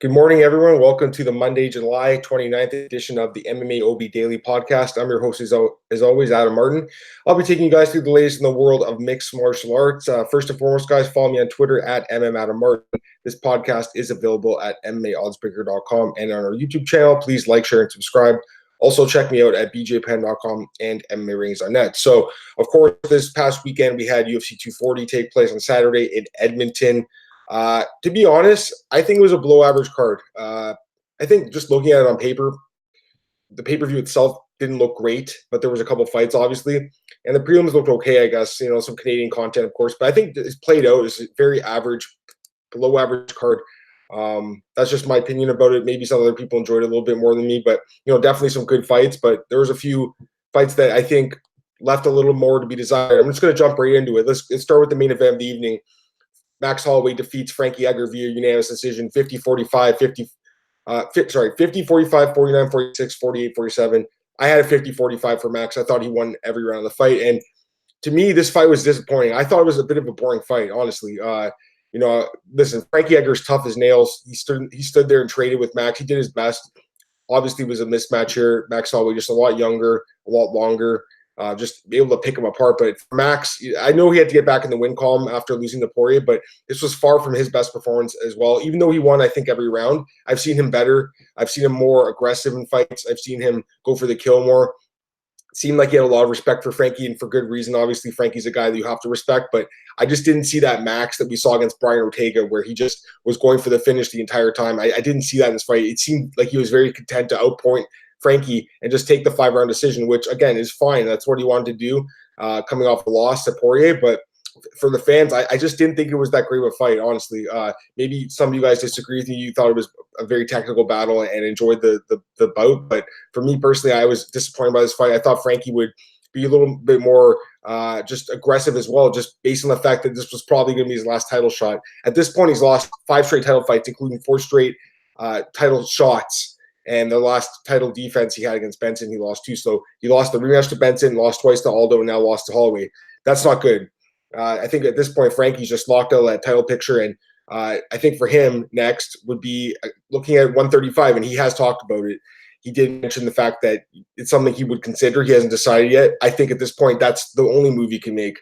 Good morning, everyone. Welcome to the Monday, July 29th edition of the MMAOB Daily podcast. I'm your host, as always, Adam Martin. I'll be taking you guys through the latest in the world of mixed martial arts. First and foremost, guys, follow me on Twitter at MMAdamMartin. This podcast is available at MMAOddsbreaker.com and on our YouTube channel. Please like, share, and subscribe. Also, check me out at bjpen.com and MMARings.net. So, of course, this past weekend, we had UFC 240 take place on Saturday in Edmonton. To be honest, I think it was a below average card. I think just looking at it on paper, the pay-per-view itself didn't look great, but there was a couple fights, obviously. And the prelims looked okay, I guess, some Canadian content, of course. But I think it's played out as a very average, below average card. That's just my opinion about it. Maybe some other people enjoyed it a little bit more than me, but, definitely some good fights. But there was a few fights that I think left a little more to be desired. I'm just going to jump right into it. Let's start with the main event of the evening. Max Holloway defeats Frankie Edgar via unanimous decision, 50-45, 50-45, 49-46, 48-47. I had a 50-45 for Max. I thought he won every round of the fight. And to me, this fight was disappointing. I thought it was a bit of a boring fight, honestly. Listen, Frankie Edgar's tough as nails. He stood there and traded with Max. He did his best. Obviously, it was a mismatch here. Max Holloway just a lot younger, a lot longer. Just be able to pick him apart. But for Max, I know he had to get back in the win column after losing to Poirier, but this was far from his best performance as well. Even though he won, I think, every round, I've seen him better. I've seen him more aggressive in fights. I've seen him go for the kill more. It seemed like he had a lot of respect for Frankie, and for good reason. Obviously, Frankie's a guy that you have to respect, but I just didn't see that Max that we saw against Brian Ortega, where he just was going for the finish the entire time. I didn't see that in this fight. It seemed like he was very content to outpoint Frankie and just take the 5-round decision, which again is fine. That's what he wanted to do, coming off the loss to Poirier. But for the fans, I just didn't think it was that great of a fight, honestly. Maybe some of you guys disagree with me. You thought it was a very technical battle and enjoyed the bout. But for me personally, I was disappointed by this fight. I thought Frankie would be a little bit more just aggressive as well, just based on the fact that this was probably going to be his last title shot. At this point, he's lost 5 straight title fights, including 4 straight title shots. And the last title defense he had against Benson, he lost 2. So he lost the rematch to Benson, lost twice to Aldo, and now lost to Holloway. That's not good. I think at this point, Frankie's just locked out of that title picture. And I think for him, next would be looking at 135, and he has talked about it. He did mention the fact that it's something he would consider. He hasn't decided yet. I think at this point, that's the only move he can make.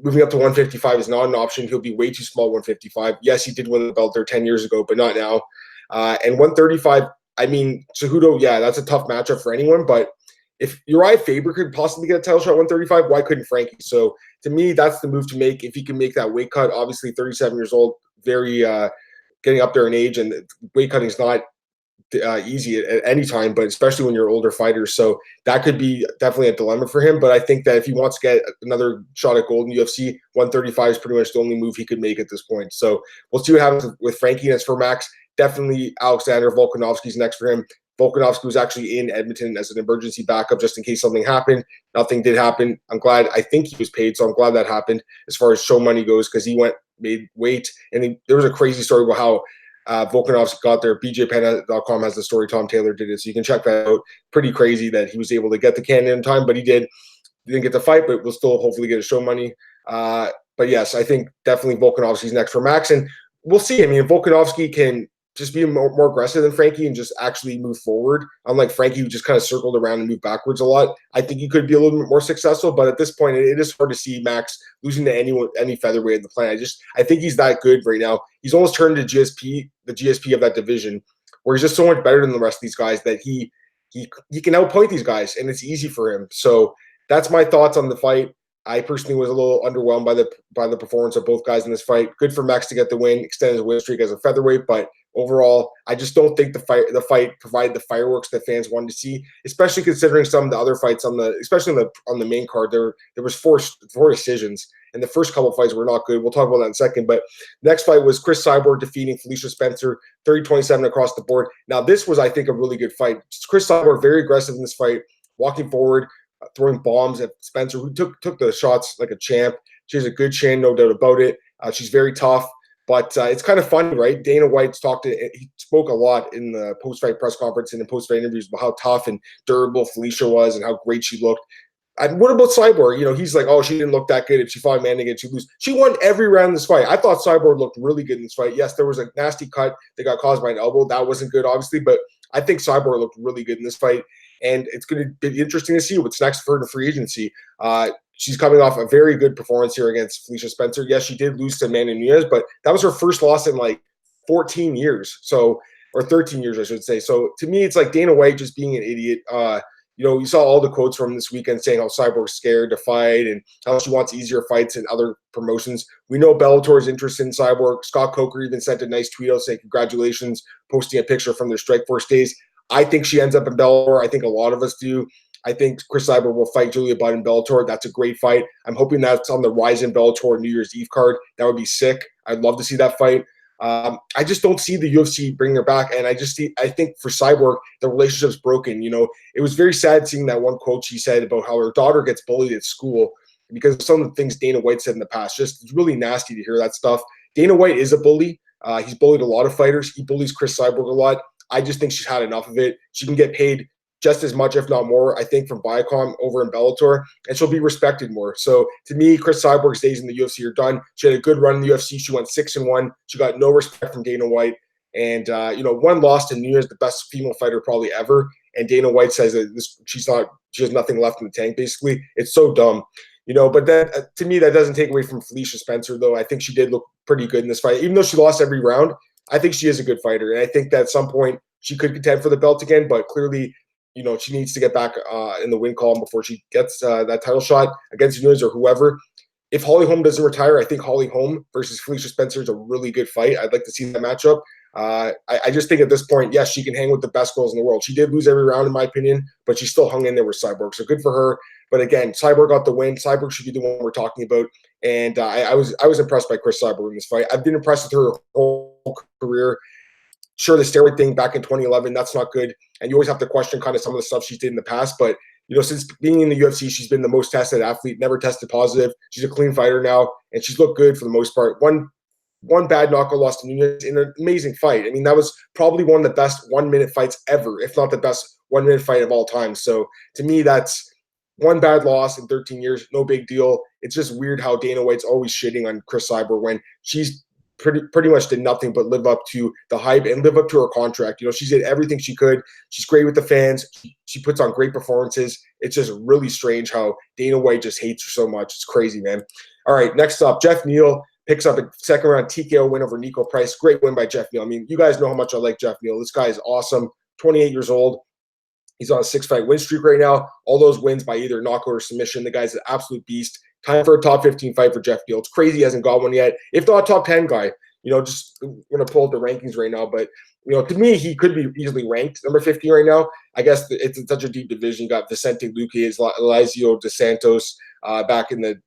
Moving up to 155 is not an option. He'll be way too small, 155. Yes, he did win the belt there 10 years ago, but not now. And 135, I mean, Cejudo, yeah, that's a tough matchup for anyone. But if Uriah Faber could possibly get a title shot at 135, why couldn't Frankie? So to me, that's the move to make if he can make that weight cut. Obviously, 37 years old, very getting up there in age, and weight cutting is not easy at any time, but especially when you're older fighters. So that could be definitely a dilemma for him. But I think that if he wants to get another shot at gold in UFC, 135 is pretty much the only move he could make at this point. So we'll see what happens with Frankie. And as for Max, definitely Alexander Volkanovski's next for him. Volkanovski was actually in Edmonton as an emergency backup just in case something happened. Nothing did happen. I'm glad. I think he was paid, so I'm glad that happened as far as show money goes, because he made weight. And there was a crazy story about how Volkanovski got there. bjpen.com has the story. Tom Taylor did it, so you can check that out. Pretty crazy that he was able to get to Canada in time, but he did. He didn't get the fight, but we'll still hopefully get a show money. But yes, I think definitely Volkanovski's next for Max, and we'll see. I mean, if Volkanovski can just be more aggressive than Frankie and just actually move forward, unlike Frankie, who just kind of circled around and moved backwards a lot, I think he could be a little bit more successful. But at this point, it is hard to see Max losing to any featherweight in the planet. I think he's that good right now. He's almost turned to the GSP of that division, where he's just so much better than the rest of these guys that he can outpoint these guys, and it's easy for him. So that's my thoughts on the fight. I personally was a little underwhelmed by the performance of both guys in this fight. Good for Max to get the win, extend his win streak as a featherweight, but overall, I just don't think the fight provided the fireworks that fans wanted to see, especially considering some of the other fights especially on the main card. There was four decisions, and the first couple of fights were not good. We'll talk about that in a second. But the next fight was Cris Cyborg defeating Felicia Spencer, 30-27 across the board. Now, this was, I think, a really good fight. Cris Cyborg very aggressive in this fight, walking forward, throwing bombs at Spencer, who took the shots like a champ. She has a good chin, no doubt about it. She's very tough. But it's kind of funny, right? Dana White he spoke a lot in the post-fight press conference and in post-fight interviews about how tough and durable Felicia was and how great she looked. What about Cyborg? You know, he's like, oh, she didn't look that good. If she fought Amanda again, she'd lose. She won every round in this fight. I thought Cyborg looked really good in this fight. Yes, there was a nasty cut that got caused by an elbow. That wasn't good, obviously, but I think Cyborg looked really good in this fight. And it's going to be interesting to see what's next for her in free agency. She's coming off a very good performance here against Felicia Spencer. Yes, she did lose to Amanda Nunes, but that was her first loss in like 14 years. So, or 13 years, I should say. So to me, it's like Dana White just being an idiot. You know, you saw all the quotes from this weekend saying how Cyborg's scared to fight and how she wants easier fights in other promotions. We know Bellator is interested in Cyborg. Scott Coker even sent a nice tweet out saying congratulations, posting a picture from their Strikeforce days. I think she ends up in Bellator. I think a lot of us do. I think Cris Cyborg will fight Julia Budd in Bellator. That's a great fight. I'm hoping that's on the Rise in Bellator New Year's Eve card. That would be sick. I'd love to see that fight. I just don't see the UFC bringing her back. And I think for Cyborg, the relationship's broken. You know, it was very sad seeing that one quote she said about how her daughter gets bullied at school because of some of the things Dana White said in the past. Just it's really nasty to hear that stuff. Dana White is a bully. He's bullied a lot of fighters. He bullies Cris Cyborg a lot. I just think she's had enough of it. She can get paid just as much, if not more, I think, from Viacom over in Bellator, and she'll be respected more. So to me, Cris Cyborg's days in the UFC are done. She had a good run in the UFC. She went 6-1. She got no respect from Dana White. And, you know, one loss to Nunes, the best female fighter probably ever. And Dana White says that she has nothing left in the tank, basically. It's so dumb. You know, but that to me, that doesn't take away from Felicia Spencer, though. I think she did look pretty good in this fight. Even though she lost every round, I think she is a good fighter. And I think that at some point she could contend for the belt again, but clearly, you know, she needs to get back in the win column before she gets that title shot against Nunes or whoever. If Holly Holm doesn't retire, I think Holly Holm versus Felicia Spencer is a really good fight. I'd like to see that matchup. I just think at this point, yes, she can hang with the best girls in the world. She did lose every round, in my opinion, but she still hung in there with Cyborg. So good for her. But again, Cyborg got the win. Cyborg should be the one we're talking about. And I was impressed by Cris Cyborg in this fight. I've been impressed with her whole career. Sure, the steroid thing back in 2011, that's not good. And you always have to question kind of some of the stuff she did in the past. But, you know, since being in the UFC, she's been the most tested athlete, never tested positive. She's a clean fighter now, and she's looked good for the most part. One bad knockout loss to Nunes in an amazing fight. I mean, that was probably one of the best 1-minute fights ever, if not the best 1-minute fight of all time. So to me, that's one bad loss in 13 years, no big deal. It's just weird how Dana White's always shitting on Cris Cyborg when she's pretty much did nothing but live up to the hype and live up to her contract. You know, she did everything she could. She's great with the fans. She puts on great performances. It's just really strange how Dana White just hates her so much. It's crazy, man. All right, next up, Geoff Neal picks up a second-round TKO win over Nico Price. Great win by Geoff Neal. I mean, you guys know how much I like Geoff Neal. This guy is awesome. 28 years old. He's on a 6-fight win streak right now. All those wins by either knockout or submission. The guy's an absolute beast. Time for a top 15 fight for Geoff Neal. It's crazy he hasn't got one yet. If not top 10 guy, you know, just I'm going to pull up the rankings right now. But, you know, to me, he could be easily ranked number 15 right now. I guess it's such a deep division. You got Vicente Luque, Elizio dos Santos back in the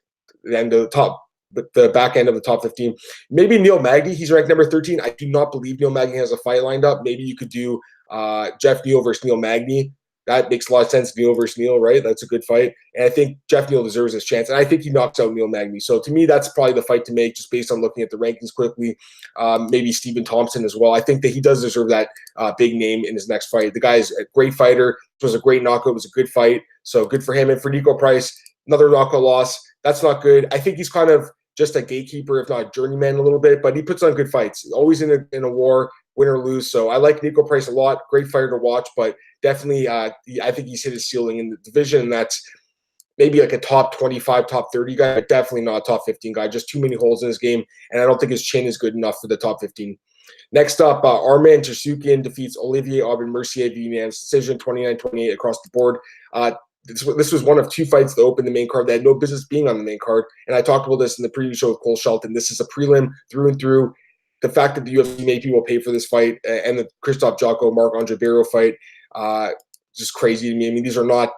end of the top, but the back end of the top 15. Maybe Neil Magny, he's ranked number 13. I do not believe Neil Magny has a fight lined up. Maybe you could do Geoff Neal versus Neil Magny. That makes a lot of sense, Neal versus Neal, right? That's a good fight. And I think Geoff Neal deserves his chance. And I think he knocks out Neil Magny. So to me, that's probably the fight to make just based on looking at the rankings quickly. Maybe Stephen Thompson as well. I think that he does deserve that big name in his next fight. The guy's a great fighter. It was a great knockout. It was a good fight. So good for him. And for Nico Price, another knockout loss. That's not good. I think he's kind of just a gatekeeper, if not a journeyman a little bit, but he puts on good fights. Always in a war, win or lose. So I like Nico Price a lot. Great fighter to watch, but definitely I think he's hit his ceiling in the division. That's maybe like a top 25, top 30 guy, but definitely not a top 15 guy. Just too many holes in his game, and I don't think his chin is good enough for the top 15. Next up, Arman Tsarukyan defeats Olivier Aubin-Mercier via unanimous decision, 29-28 across the board. This was one of two fights that opened the main card that had no business being on the main card, and I talked about this in the preview show with Cole Shelton. This is a prelim through and through. The fact that the UFC made people pay for this fight and the Christoph Jocko, Marc-Andre Barriault fight, just crazy to me. I mean, these are not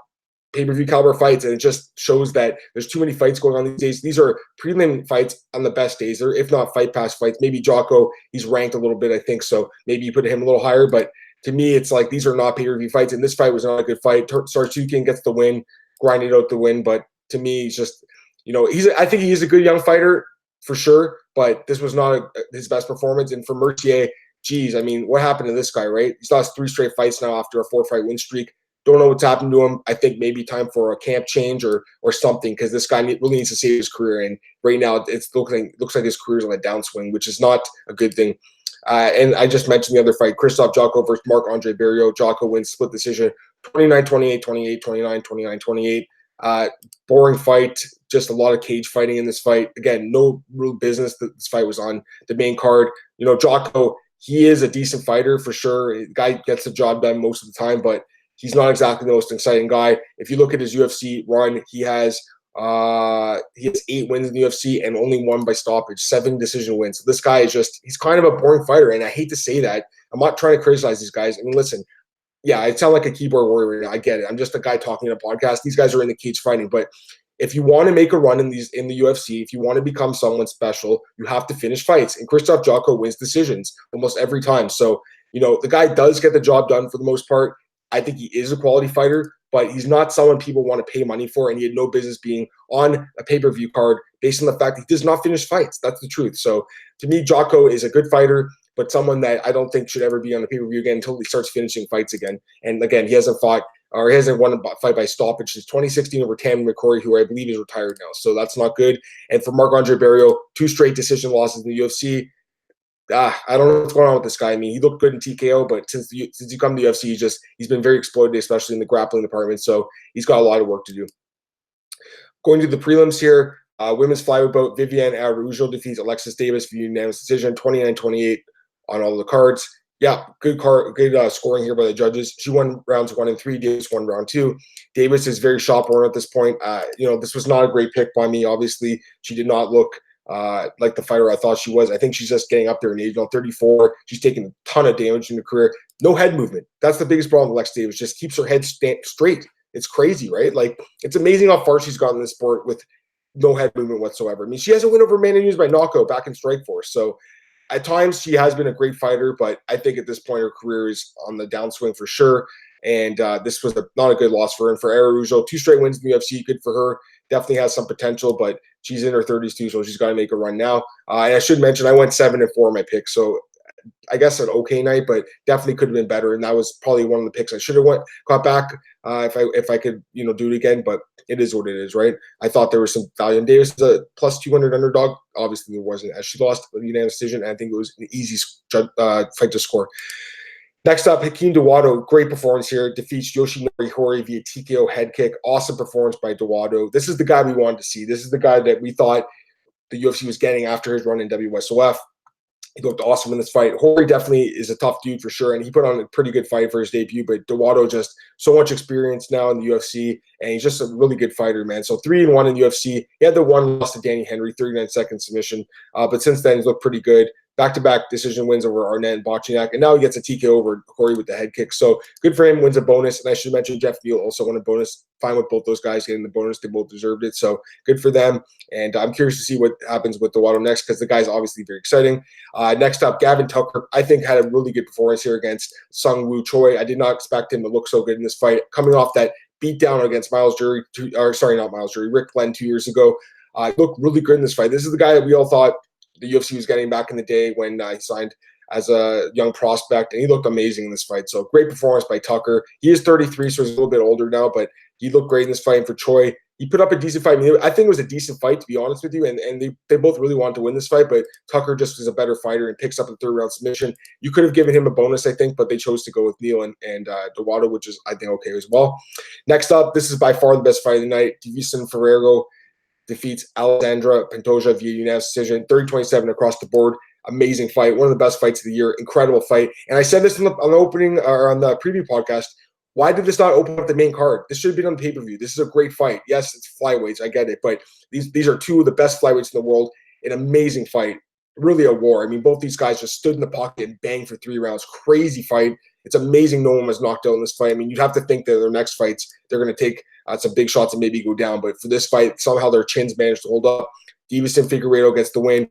pay-per-view caliber fights, and it just shows that there's too many fights going on these days. These are prelim fights on the best days, or if not Fight Pass fights. Maybe Jocko, he's ranked a little bit, I think, so maybe you put him a little higher, but to me, it's like these are not pay-per-view fights, and this fight was not a good fight. Tsarukyan gets the win, grinded out the win, but to me, he's just, you know, I think he is a good young fighter for sure, but this was not his best performance. And for Mercier, geez, I mean, what happened to this guy, right? He's lost 3 straight fights now after a 4-fight win streak. Don't know what's happened to him. I think maybe time for a camp change or something, because this guy really needs to save his career. And right now, it looks like his career's on a downswing, which is not a good thing. And I just mentioned the other fight, Krzysztof Jotko versus Marc-Andre Barriault. Jotko wins split decision, 29-28, 28-29, 29-28. Boring fight, just a lot of cage fighting in this fight. Again, no real business that this fight was on the main card. You know, Jotko, he is a decent fighter for sure. The guy gets the job done most of the time, but he's not exactly the most exciting guy. If you look at his UFC run, he has 8 wins in the UFC and only 1 by stoppage, 7 decision wins. So this guy is he's kind of a boring fighter, and I hate to say that. I'm not trying to criticize these guys. I mean, listen, yeah, I sound like a keyboard warrior right now. I get it. I'm just a guy talking in a podcast. These guys are in the cage fighting, but if you want to make a run in the UFC, if you want to become someone special, you have to finish fights. And Krzysztof Jotko wins decisions almost every time. So, you know, the guy does get the job done for the most part. I think he is a quality fighter, but he's not someone people want to pay money for, and he had no business being on a pay-per-view card based on the fact that he does not finish fights. That's the truth. So to me, Jotko is a good fighter, but someone that I don't think should ever be on a pay-per-view again until he starts finishing fights again. And again, he hasn't won a fight by stoppage since 2016 over Tammy McCrory, who I believe is retired now. So that's not good. And for Marc-Andre Barriault, 2 straight decision losses in the UFC. I don't know what's going on with this guy. I mean, he looked good in TKO, but since he come to the UFC, he's been very exploited, especially in the grappling department. So he's got a lot of work to do. Going to the prelims here, women's flyweight bout, Viviane Araújo defeats Alexis Davis via unanimous decision, 29-28 on all the cards. Yeah, good scoring here by the judges. She won rounds 1 and 3. Davis won round 2. Davis is very shop-worn at this point. You know, this was not a great pick by me. Obviously, she did not look like the fighter I thought she was. I think she's just getting up there in age. 34. She's taken a ton of damage in her career. No head movement. That's the biggest problem with Alexis Davis. Just keeps her head straight. It's crazy, right? Like, it's amazing how far she's gotten in this sport with no head movement whatsoever. I mean, she has a win over Amanda Nunes by knockout back in Strikeforce. So at times she has been a great fighter, but I think at this point her career is on the downswing for sure. And this was not a good loss for her. And for Araújo, 2 straight wins in the UFC, good for her. Definitely has some potential, but she's in her 30s too, so she's got to make a run now. And I should mention I went 7-4 on my pick, so I guess an okay night, but definitely could have been better. And that was probably one of the picks I should have got back if I could, you know, do it again. But it is what it is, right? I thought there was some value in Davis, a plus 200 underdog. Obviously, there wasn't, as she lost a unanimous decision. And I think it was an easy fight to score. Next up, Hakeem Dawodu, great performance here, defeats Yoshinori Horii via TKO head kick. Awesome performance by Dawodu. This is the guy we wanted to see. This is the guy that we thought the UFC was getting after his run in WSOF. He looked awesome in this fight. Horii definitely is a tough dude for sure, and he put on a pretty good fight for his debut, but Dawodu just so much experience now in the UFC, and he's just a really good fighter, man. So 3-1 in the UFC. He had the one loss to Danny Henry, 39-second submission, but since then he's looked pretty good. Back-to-back decision wins over Arnett and Bochniak, and now he gets a TKO over Horii with the head kick. So good for him, wins a bonus. And I should mention Geoff Neal also won a bonus. Fine with both those guys getting the bonus. They both deserved it. So good for them. And I'm curious to see what happens with Dawodu next, because the guy's obviously very exciting. Next up, Gavin Tucker, I think had a really good performance here against Sung Woo Choi. I did not expect him to look so good in this fight. Coming off that beatdown against Rick Glenn 2 years ago. Looked really good in this fight. This is the guy that we all thought the UFC was getting back in the day when he signed as a young prospect, and he looked amazing in this fight. So great performance by Tucker. He is 33, so he's a little bit older now, but he looked great in this fight. And for Choi, he put up a decent fight. I mean, I think it was a decent fight, to be honest with you, and they both really wanted to win this fight, but Tucker just was a better fighter and picks up a 3rd-round submission. You could have given him a bonus, I think, but they chose to go with Neal and Dawodu, which is, I think, okay as well. Next up, this is by far the best fight of the night. Divison Ferreiro defeats Alexandra Pantoja via unanimous decision, 30-27 across the board. Amazing fight, one of the best fights of the year, incredible fight. And I said this on the opening or on the preview podcast. Why did this not open up the main card? This should have been on pay-per-view. This is a great fight. Yes, it's flyweights, I get it, but these are 2 of the best flyweights in the world. An amazing fight, really a war. I mean, both these guys just stood in the pocket and banged for 3 rounds. Crazy fight. It's amazing no one was knocked out in this fight. I mean, you'd have to think that their next fights, they're going to take some big shots and maybe go down. But for this fight, somehow their chins managed to hold up. Divison Figueiredo gets the win.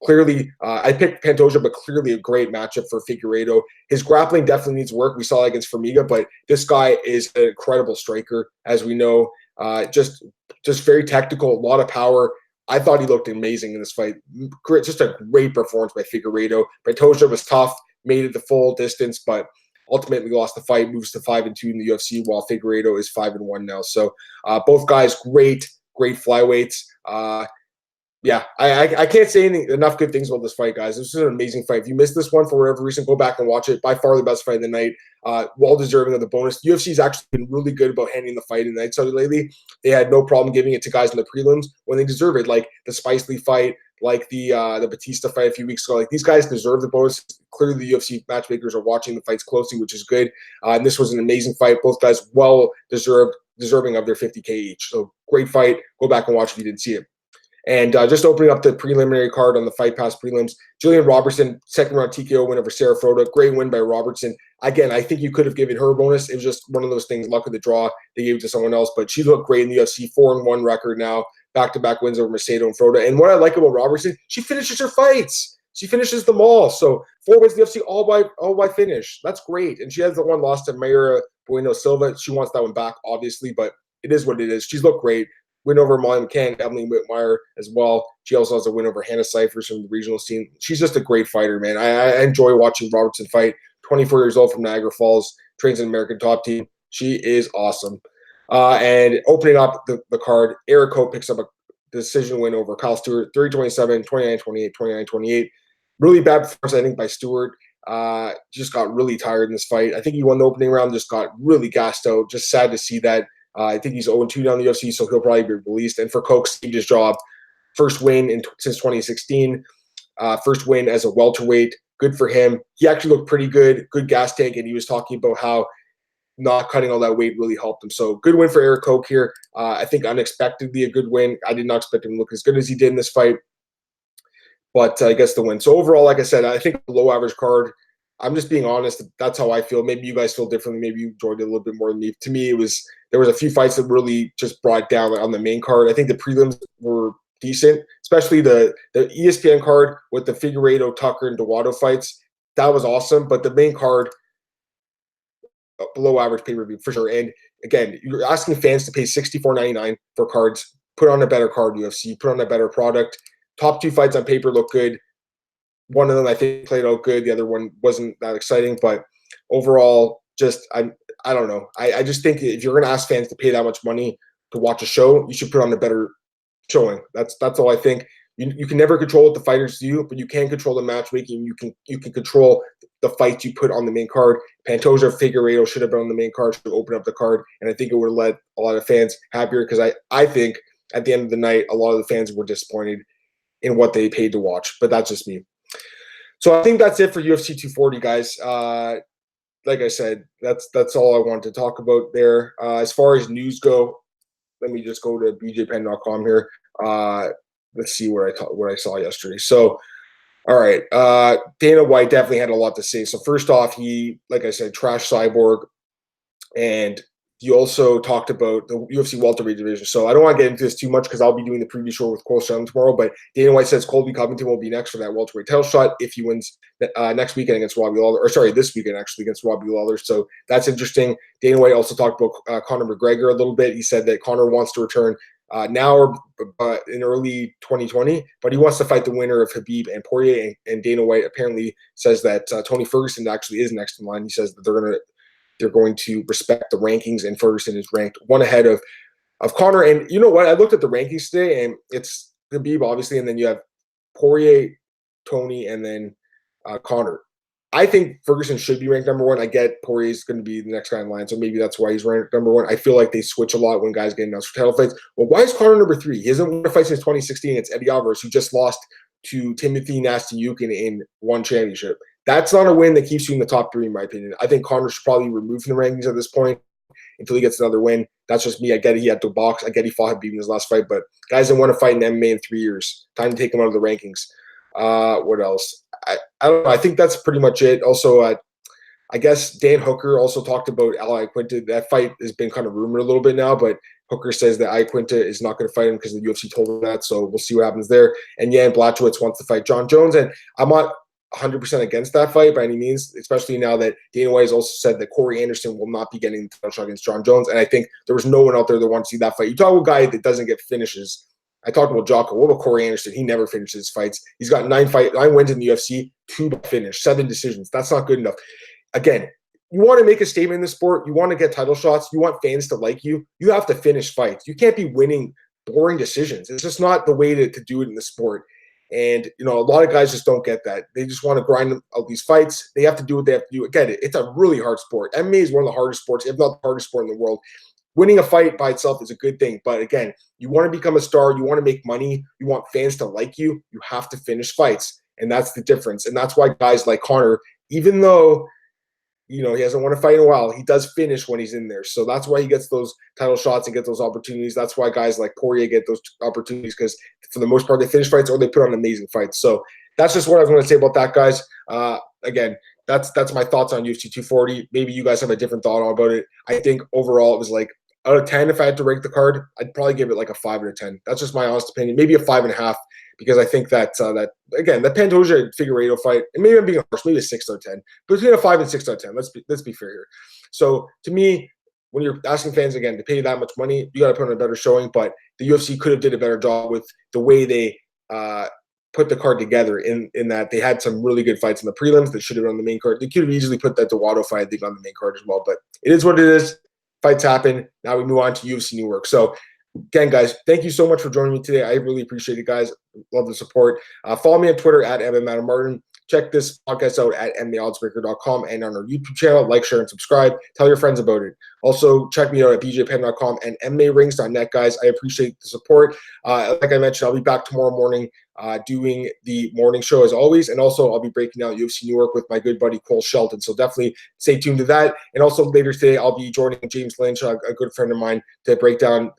Clearly, I picked Pantoja, but clearly a great matchup for Figueiredo. His grappling definitely needs work. We saw that against Formiga, but this guy is an incredible striker, as we know. Just very technical, a lot of power. I thought he looked amazing in this fight. Just a great performance by Figueiredo. Pantoja was tough, made it the full distance, but ultimately lost the fight, moves to 5-2 in the UFC, while Figueiredo is 5-1 now. So both guys, great flyweights. Yeah, I can't say enough good things about this fight, guys. This is an amazing fight. If you missed this one for whatever reason, go back and watch it. By far the best fight of the night. Well deserving of the bonus. UFC's actually been really good about handing the fight in the night study lately. They had no problem giving it to guys in the prelims when they deserve it, like the Spice Lee fight, like the Batista fight a few weeks ago. Like, these guys deserve the bonus. Clearly, the UFC matchmakers are watching the fights closely, which is good. And this was an amazing fight. Both guys well deserving of their 50K each. So great fight. Go back and watch if you didn't see it. And just opening up the preliminary card on the Fight Pass prelims, Jillian Robertson, second round TKO win over Sarah Froda. Great win by Robertson. Again, I think you could have given her a bonus. It was just one of those things, luck of the draw. They gave it to someone else, but she looked great in the UFC, 4-1 record now, back-to-back wins over Macedo and Froda. And what I like about Robertson, she finishes her fights. She finishes them all. So 4 wins in the UFC, all by finish. That's great. And she has the one loss to Mayra Bueno Silva. She wants that one back, obviously, but it is what it is. She's looked great. Win over Molly McCann, Emily Whitmire as well. She also has a win over Hannah Cyphers from the regional scene. She's just a great fighter, man. I enjoy watching Robertson fight. 24 years old from Niagara Falls, trains an American top team. She is awesome. And opening up the card, Eric Hope picks up a decision win over Kyle Stewart, 30-27, 29-28, 29-28. Really bad performance, I think, by Stewart. Just got really tired in this fight. I think he won the opening round, just got really gassed out. Just sad to see that. I think he's 0-2 down the UFC, so he'll probably be released. And for Coke, he just job. First win since 2016. First win as a welterweight. Good for him. He actually looked pretty good. Good gas tank, and he was talking about how not cutting all that weight really helped him. So good win for Eric Coke here. I think unexpectedly a good win. I did not expect him to look as good as he did in this fight, but I guess the win. So overall, like I said, I think a low average card. I'm just being honest. That's how I feel. Maybe you guys feel differently. Maybe you enjoyed it a little bit more than me. To me, there was a few fights that really just brought down on the main card. I think the prelims were decent, especially the ESPN card with the Figueiredo, Tucker, and Duato fights. That was awesome. But the main card, below average pay-per-view for sure. And again, you're asking fans to pay $64.99 for cards. Put on a better card, UFC. Put on a better product. Top 2 fights on paper look good. One of them, I think, played out good. The other one wasn't that exciting. But overall, I don't know. I just think if you're going to ask fans to pay that much money to watch a show, you should put on a better showing. That's all I think. You can never control what the fighters do, but you can control the matchmaking. You can control the fights you put on the main card. Pantoja, Figueiredo should have been on the main card to open up the card, and I think it would have led a lot of fans happier because I think at the end of the night, a lot of the fans were disappointed in what they paid to watch, but that's just me. So I think that's it for UFC 240, guys. Like I said, that's all I wanted to talk about there. As far as news go, let me just go to bjpen.com here. Let's see what I saw yesterday. So, all right, Dana White definitely had a lot to say. So first off, he, like I said, trashed Cyborg, and he also talked about the UFC welterweight division. So I don't want to get into this too much because I'll be doing the preview show with Cole Shannon tomorrow. But Dana White says Colby Covington will be next for that welterweight title shot if he wins next weekend against Robbie Lawler. Or sorry, this weekend actually against Robbie Lawler. So that's interesting. Dana White also talked about Conor McGregor a little bit. He said that Conor wants to return now or in early 2020, but he wants to fight the winner of Khabib and Poirier. And Dana White apparently says that Tony Ferguson actually is next in line. He says that they're going to respect the rankings, and Ferguson is ranked one ahead of Conor. And you know what? I looked at the rankings today, and it's Khabib, obviously, and then you have Poirier, Tony, and then Conor. I think Ferguson should be ranked number 1. I get Poirier's going to be the next guy in line, so maybe that's why he's ranked number 1. I feel like they switch a lot when guys get announced for title fights. Well, why is Conor number 3? He hasn't won a fight since 2016. It's Eddie Alvarez, who just lost to Timothy Nastyukhin in one championship. That's not a win that keeps you in the top 3, in my opinion. I think Conor should probably be removed from the rankings at this point until he gets another win. That's just me. I get it. He had to box. I get he fought Khabib in his last fight, but guys didn't want to fight in MMA in 3 years. Time to take him out of the rankings. What else? I don't know. I think that's pretty much it. Also, I guess Dan Hooker also talked about Al Iaquinta. That fight has been kind of rumored a little bit now, but Hooker says that Iaquinta is not going to fight him because the UFC told him that, so we'll see what happens there. And Jan Blachowicz wants to fight John Jones, and I'm not 100% against that fight by any means, especially now that Dana White has also said that Corey Anderson will not be getting the title shot against John Jones, and I think there was no one out there that wants to see that fight. You talk about a guy that doesn't get finishes. I talked about Jocko. What about Corey Anderson? He never finishes fights. He's got 9 wins in the UFC, 2 by finish, 7 decisions. That's not good enough. Again, you want to make a statement in the sport, you want to get title shots, you want fans to like you, you have to finish fights. You can't be winning boring decisions. It's just not the way to do it in the sport. And, you know, a lot of guys just don't get that. They just want to grind out these fights. They have to do what they have to do. Again, it's a really hard sport. MMA is one of the hardest sports, if not the hardest sport in the world. Winning a fight by itself is a good thing. But again, you want to become a star. You want to make money. You want fans to like you. You have to finish fights. And that's the difference. And that's why guys like Conor, even though, you know, he hasn't won a fight in a while, he does finish when he's in there. So that's why he gets those title shots and get those opportunities. That's why guys like Poirier get those opportunities, because for the most part, they finish fights or they put on amazing fights. So that's just what I was going to say about that, guys. Again, that's my thoughts on UFC 240. Maybe you guys have a different thought about it. I think overall it was like, out of 10, if I had to rank the card, I'd probably give it like a 5 out of 10. That's just my honest opinion. Maybe a 5.5, because I think that again, the Pantoja Figueiredo fight, and maybe I'm being harsh, maybe a 6 out of 10, but between a 5 and 6 out of 10. Let's be fair here. So to me, when you're asking fans again to pay that much money, you got to put on a better showing. But the UFC could have did a better job with the way they put the card together. In that they had some really good fights in the prelims that should have been on the main card. They could have easily put that Duwato fight, I think, on the main card as well. But it is what it is. Fights happen. Now we move on to UFC Newark. So again, guys, thank you so much for joining me today. I really appreciate it, guys. Love the support. Follow me on Twitter at MMAOB. Check this podcast out at MMAOddsbreaker.com and on our YouTube channel. Like, share, and subscribe. Tell your friends about it. Also, check me out at bjpenn.com and MMARings.net, guys. I appreciate the support. Like I mentioned, I'll be back tomorrow morning doing the morning show as always. And also, I'll be breaking down UFC Newark with my good buddy Cole Shelton. So definitely stay tuned to that. And also later today, I'll be joining James Lynch, a good friend of mine, to break down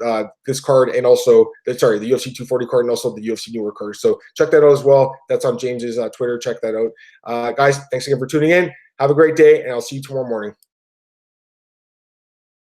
this card and also, the UFC 240 card and also the UFC Newark card. So check that out as well. That's on James's Twitter. Check that out. Guys, thanks again for tuning in. Have a great day, and I'll see you tomorrow morning.